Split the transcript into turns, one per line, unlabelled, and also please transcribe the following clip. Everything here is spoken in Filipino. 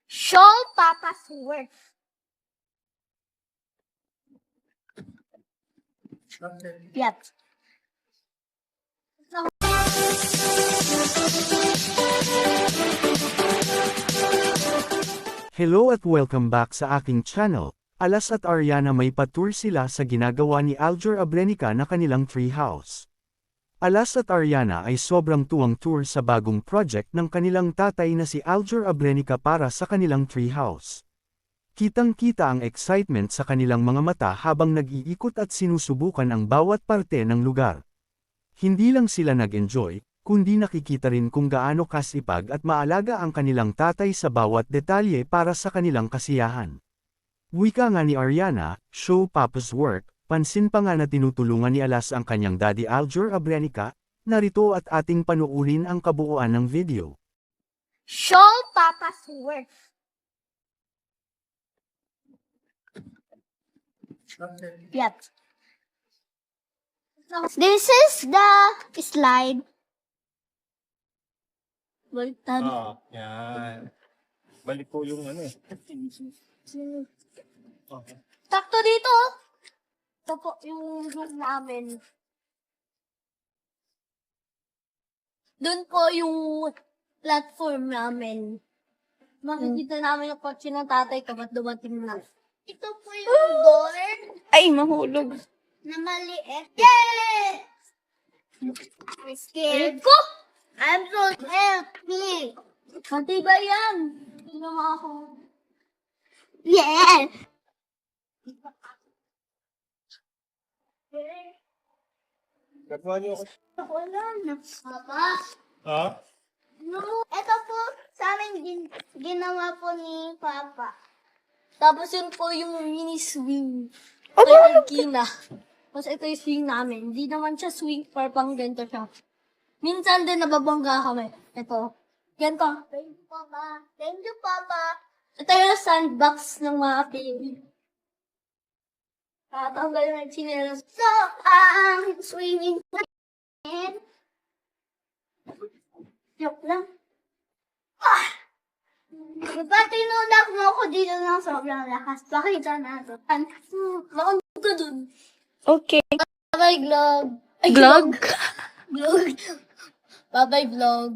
Show Papa's work. Yep.
Hello at welcome back sa aking channel. Alas at Ariana may pa-tour sila sa ginagawa ni Aljur Abrenica na kanilang treehouse. Alas at Ariana ay sobrang tuwang tour sa bagong project ng kanilang tatay na si Aljur Abrenica para sa kanilang treehouse. Kitang-kita ang excitement sa kanilang mga mata habang nag-iikot at sinusubukan ang bawat parte ng lugar. Hindi lang sila nag-enjoy, kundi nakikita rin kung gaano kasipag at maalaga ang kanilang tatay sa bawat detalye para sa kanilang kasiyahan. Wika nga ni Ariana, show Papa's work, pansin pa nga na tinutulungan ni Alas ang kanyang daddy Aljur Abrenica. Narito at ating panuurin ang kabuuan ng video.
Show Papa's work. Yep. This is the slide. Baliktad.
Yan. Balik po yung ano eh.
Takto dito. Ito po yung room namin. Doon po yung platform namin. Makikita namin yung kotse ng tatay kapag dumating na. Ito po yung door
Ay, mahulog.
na maliit. Yes! I'm scared ko. I'm so scared. Me. Matibay yan. Hindi naman ako. Yes!
Gagawa niyo ako.
Wala na. Papa.
Ha?
No, ito po sa amin ginawa po ni Papa. Tapos yun po yung mini swing. Kay Kina. Tapos ito yung swing namin. Hindi naman siya swing, par pang ganito siya. Minsan din nababangga kami. Ito. Ganito. Thank you, Papa. Thank you, Papa. Ito yung sandbox ng mga baby. Tatanggal na yung chinelas. So, ang swimming namin. Joke lang. Diba tinulak mo ako dito ng sobrang lakas? Pakita natin. Maunod ka dun.
Okay.
Bye-bye, vlog. Ay,
Vlog?
Vlog. Bye-bye, vlog.